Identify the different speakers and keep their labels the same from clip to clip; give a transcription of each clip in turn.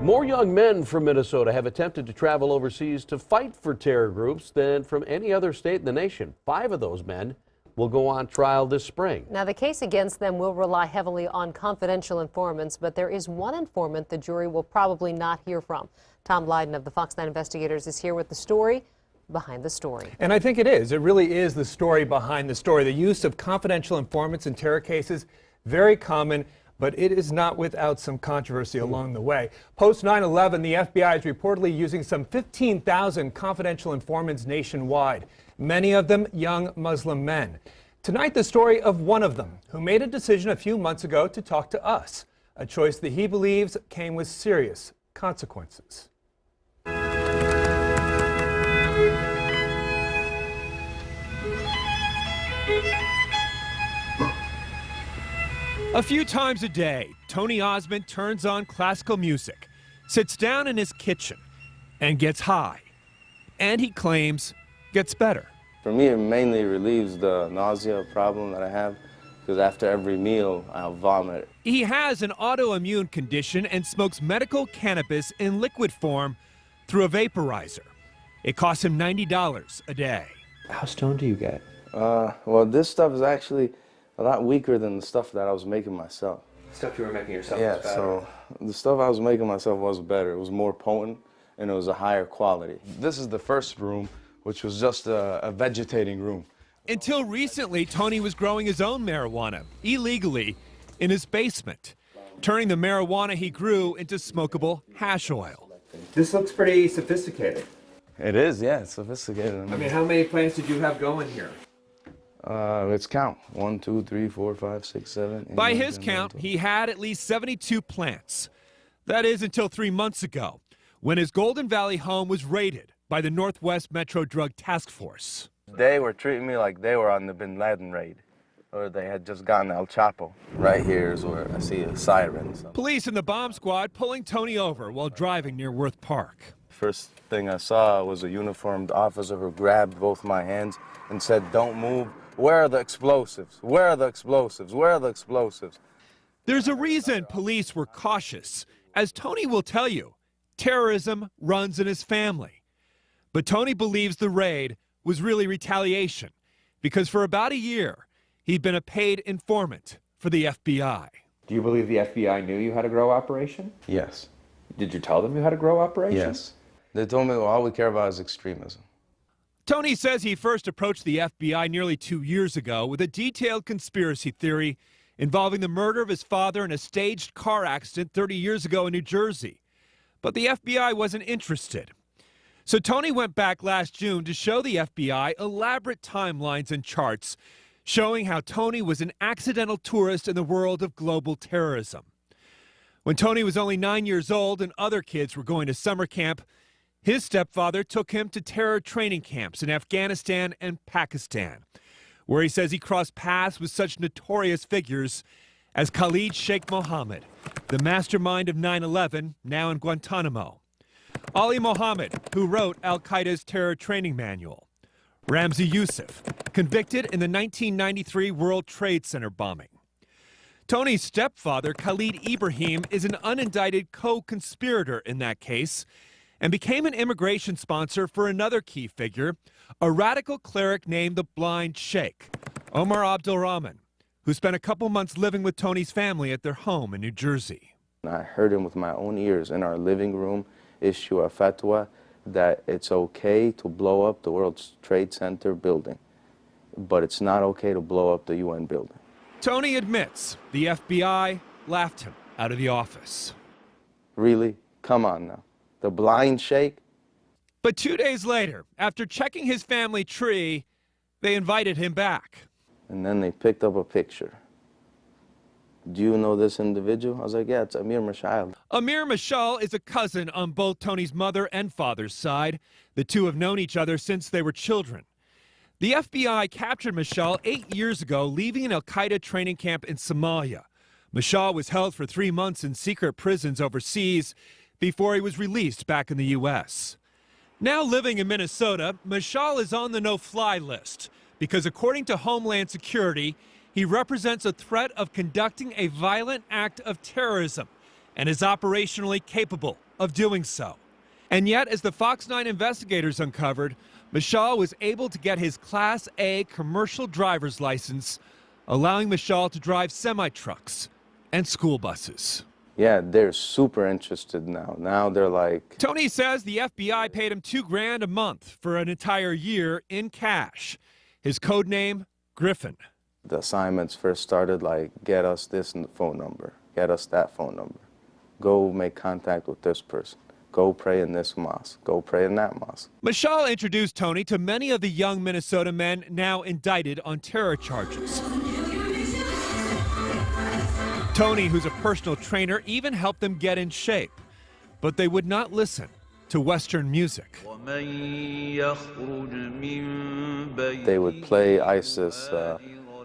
Speaker 1: More young men from Minnesota have attempted to travel overseas to fight for terror groups than from any other state in the nation. 5 of those men will go on trial this spring.
Speaker 2: Now, the case against them will rely heavily on confidential informants, but there is one informant the jury will probably not hear from. Tom Lydon of the Fox 9 Investigators is here with the story behind the story.
Speaker 3: And I think it is. It really is the story behind the story. The use of confidential informants in terror cases, very common, but it is not without some controversy along the way. Post 9/11, the FBI is reportedly using some 15,000 confidential informants nationwide, many of them young Muslim men. Tonight, the story of one of them who made a decision a few months ago to talk to us, a choice that he believes came with serious consequences. A few times a day, Tony Osmond turns on classical music, sits down in his kitchen, and gets high. And he claims gets better.
Speaker 4: For me, it mainly relieves the nausea problem that I have, because after every meal, I'll vomit.
Speaker 3: He has an autoimmune condition and smokes medical cannabis in liquid form through a vaporizer. It costs him $90 a day.
Speaker 5: How stoned do you get?
Speaker 4: Well, this stuff is actually a lot weaker than the stuff that I was making myself.
Speaker 5: Stuff you were making yourself
Speaker 4: Yeah,
Speaker 5: was better.
Speaker 4: so the stuff I was making myself was better. It was more potent, and it was a higher quality. This is the first room, which was just a vegetating room.
Speaker 3: Until recently, Tony was growing his own marijuana, illegally, in his basement, turning the marijuana he grew into smokable hash oil.
Speaker 5: This looks pretty sophisticated.
Speaker 4: It is, yeah, it's sophisticated.
Speaker 5: I mean, how many plants did you have going here?
Speaker 4: Let's count. 1, 2, 3, 4, 5, 6, 7. 8,
Speaker 3: By
Speaker 4: 9,
Speaker 3: his
Speaker 4: 10,
Speaker 3: count,
Speaker 4: 11,
Speaker 3: he had at least 72 plants. That is until 3 months ago, when his Golden Valley home was raided by the Northwest Metro Drug Task Force.
Speaker 4: They were treating me like they were on the Bin Laden raid, or they had just gotten El Chapo. Right here is where I see a siren. So.
Speaker 3: Police and the bomb squad pulling Tony over while driving near Worth Park.
Speaker 4: First thing I saw was a uniformed officer who grabbed both my hands and said, "Don't move. Where are the explosives? Where are the explosives? Where are the explosives?"
Speaker 3: There's a reason police were cautious. As Tony will tell you, terrorism runs in his family. But Tony believes the raid was really retaliation, because for about a year, he'd been a paid informant for the FBI.
Speaker 5: Do you believe the FBI knew you had a grow operation?
Speaker 4: Yes.
Speaker 5: Did you tell them you had a grow operation?
Speaker 4: Yes. They told me, well, all we care about is extremism.
Speaker 3: Tony says he first approached the FBI nearly 2 years ago with a detailed conspiracy theory involving the murder of his father in a staged car accident 30 years ago in New Jersey. But the FBI wasn't interested. So Tony went back last June to show the FBI elaborate timelines and charts showing how Tony was an accidental tourist in the world of global terrorism. When Tony was only 9 years old and other kids were going to summer camp, his stepfather took him to terror training camps in Afghanistan and Pakistan, where he says he crossed paths with such notorious figures as Khalid Sheikh Mohamed, the mastermind of 9/11, now in Guantanamo. Ali Mohamed, who wrote Al-Qaeda's terror training manual. Ramzi Youssef, convicted in the 1993 World Trade Center bombing. Tony's stepfather, Khalid Ibrahim, is an unindicted co-conspirator in that case and became an immigration sponsor for another key figure, a radical cleric named the Blind Sheikh, Omar Abdulrahman, who spent a couple months living with Tony's family at their home in New Jersey.
Speaker 4: I heard him with my own ears in our living room issue a fatwa that it's okay to blow up the World Trade Center building, but it's not okay to blow up the UN building.
Speaker 3: Tony admits the FBI laughed him out of the office.
Speaker 4: Really? Come on now. The Blind Sheikh?
Speaker 3: But 2 days later, after checking his family tree, they invited him back.
Speaker 4: And then they picked up a picture. Do you know this individual? I was like, yeah, it's Amir Mashal.
Speaker 3: Amir Mashal is a cousin on both Tony's mother and father's side. The two have known each other since they were children. The FBI captured Mashal 8 years ago, leaving an Al-Qaeda training camp in Somalia. Mashal was held for 3 months in secret prisons overseas before he was released back in the U.S. Now living in Minnesota, Mashal is on the no-fly list because according to Homeland Security, he represents a threat of conducting a violent act of terrorism and is operationally capable of doing so. And yet, as the Fox 9 investigators uncovered, Mashal was able to get his Class A commercial driver's license, allowing Mashal to drive semi-trucks and school buses.
Speaker 4: Yeah, they're super interested now. Now they're like...
Speaker 3: Tony says the FBI paid him $2,000 a month for an entire year in cash. His code name, Griffin.
Speaker 4: The assignments first started like, get us this phone number, get us that phone number. Go make contact with this person. Go pray in this mosque. Go pray in that mosque.
Speaker 3: Mashal introduced Tony to many of the young Minnesota men now indicted on terror charges. Tony, who's a personal trainer, even helped them get in shape. But they would not listen to Western music.
Speaker 4: They would play ISIS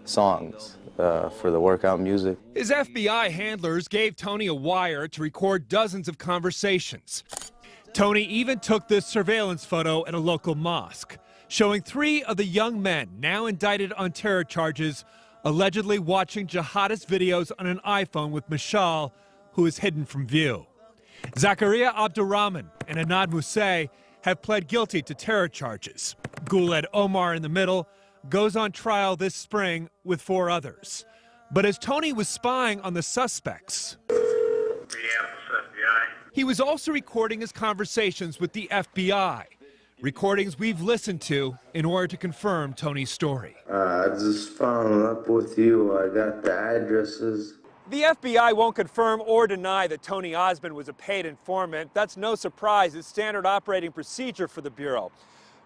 Speaker 4: songs for the workout music.
Speaker 3: His FBI handlers gave Tony a wire to record dozens of conversations. Tony even took this surveillance photo at a local mosque, showing 3 of the young men now indicted on terror charges allegedly watching jihadist videos on an iPhone with Mashal, who is hidden from view. Zakaria Abdurrahman and Anad Musay have pled guilty to terror charges. Guled Omar in the middle goes on trial this spring with 4 others. But as Tony was spying on the suspects, he was also recording his conversations with the FBI, recordings we've listened to in order to confirm Tony's story.
Speaker 4: I just followed up with you. I got the addresses.
Speaker 3: The FBI won't confirm or deny that Tony Osmond was a paid informant. That's no surprise. It's standard operating procedure for the Bureau.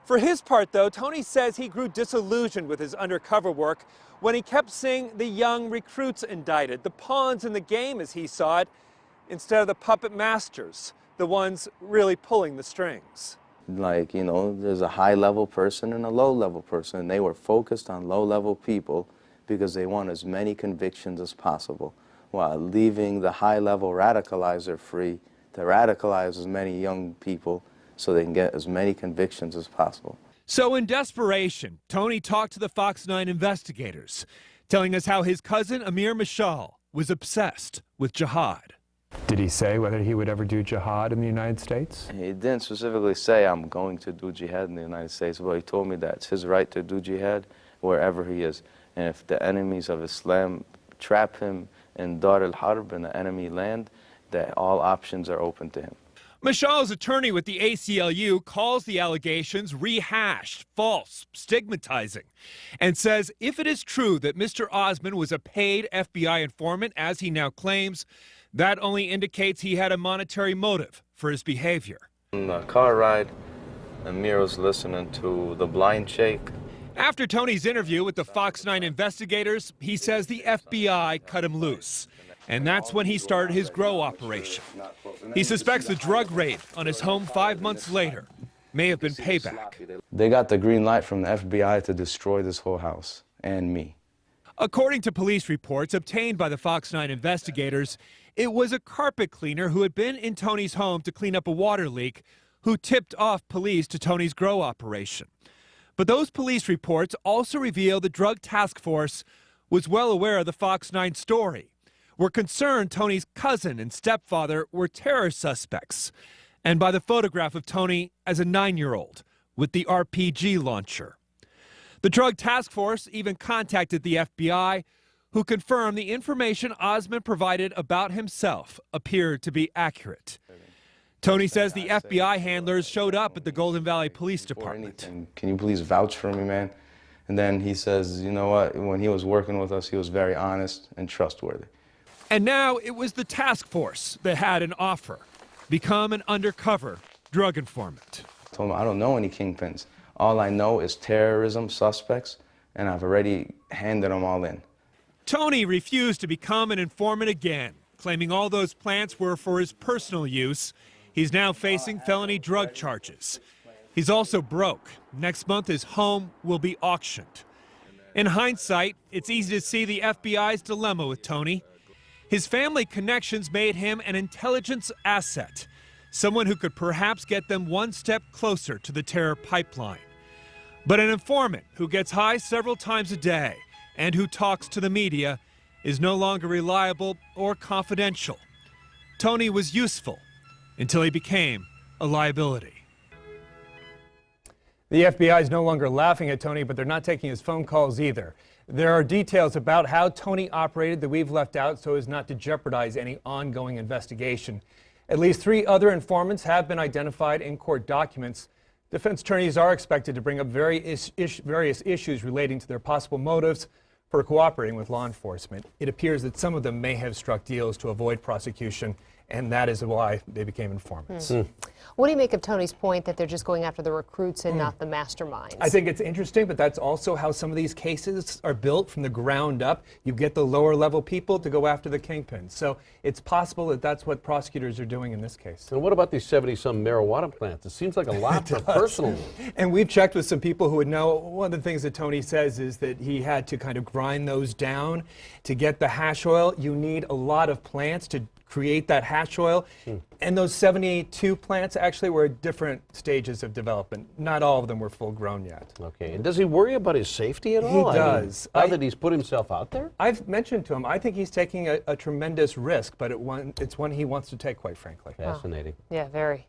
Speaker 3: For his part, though, Tony says he grew disillusioned with his undercover work when he kept seeing the young recruits indicted, the pawns in the game as he saw it, instead of the puppet masters, the ones really pulling the strings.
Speaker 4: Like, you know, there's a high-level person and a low-level person, and they were focused on low-level people because they want as many convictions as possible, while leaving the high-level radicalizer free to radicalize as many young people so they can get as many convictions as possible.
Speaker 3: So in desperation, Tony talked to the Fox 9 investigators, telling us how his cousin Amir Mashal was obsessed with jihad.
Speaker 6: Did he say whether he would ever do jihad in the United States?
Speaker 4: He didn't specifically say, I'm going to do jihad in the United States, but he told me that it's his right to do jihad wherever he is. And if the enemies of Islam trap him in Dar al-Harb, in the enemy land, that all options are open to him.
Speaker 3: Mashal's attorney with the ACLU calls the allegations rehashed, false, stigmatizing, and says if it is true that Mr. Osmond was a paid FBI informant, as he now claims, that only indicates he had a monetary motive for his behavior.
Speaker 4: On the car ride, Amir was listening to The Blind Sheikh.
Speaker 3: After Tony's interview with the Fox 9 investigators, he says the FBI cut him loose. And that's when he started his grow operation. He suspects the drug raid on his home 5 months later may have been payback.
Speaker 4: They got the green light from the FBI to destroy this whole house and me.
Speaker 3: According to police reports obtained by the Fox 9 investigators, it was a carpet cleaner who had been in Tony's home to clean up a water leak who tipped off police to Tony's grow operation. But those police reports also reveal the drug task force was well aware of the Fox 9 story. Were concerned Tony's cousin and stepfather were terror suspects, and by the photograph of Tony as a 9-year-old with the RPG launcher. The drug task force even contacted the FBI, who confirmed the information Osmond provided about himself appeared to be accurate. Tony says the FBI handlers showed up at the Golden Valley Police Department.
Speaker 4: Can you please vouch for me, man? And then he says, you know what, when he was working with us, he was very honest and trustworthy.
Speaker 3: And now it was the task force that had an offer. Become an undercover drug informant.
Speaker 4: I told him, I don't know any kingpins. All I know is terrorism suspects, and I've already handed them all in.
Speaker 3: Tony refused to become an informant again, claiming all those plants were for his personal use. He's now facing felony drug charges. He's also broke. Next month, his home will be auctioned. In hindsight, it's easy to see the FBI's dilemma with Tony. His family connections made him an intelligence asset, someone who could perhaps get them one step closer to the terror pipeline. But an informant who gets high several times a day and who talks to the media is no longer reliable or confidential. Tony was useful until he became a liability.
Speaker 6: The FBI is no longer laughing at Tony, but they're not taking his phone calls either. There are details about how Tony operated that we've left out so as not to jeopardize any ongoing investigation. At least 3 other informants have been identified in court documents. Defense attorneys are expected to bring up various issues relating to their possible motives for cooperating with law enforcement. It appears that some of them may have struck deals to avoid prosecution, and that is why they became informants.
Speaker 2: What do you make of Tony's point that they're just going after the recruits and not the masterminds?
Speaker 6: I think it's interesting, but that's also how some of these cases are built from the ground up. You get the lower level people to go after the kingpins. So it's possible that that's what prosecutors are doing in this case.
Speaker 1: And what about these 70-some marijuana plants? It seems like a lot for personal use.
Speaker 6: And we've checked with some people who would know. One of the things that Tony says is that he had to kind of grind those down. To get the hash oil, you need a lot of plants to create that hash oil. And those 72 plants actually were at different stages of development. Not all of them were full grown yet.
Speaker 1: Okay, and does he worry about his safety at all?
Speaker 6: He does.
Speaker 1: Now that he's put himself out there?
Speaker 6: I've mentioned to him, I think he's taking a tremendous risk, but it's one he wants to take, quite frankly.
Speaker 1: Fascinating.
Speaker 2: Yeah, very.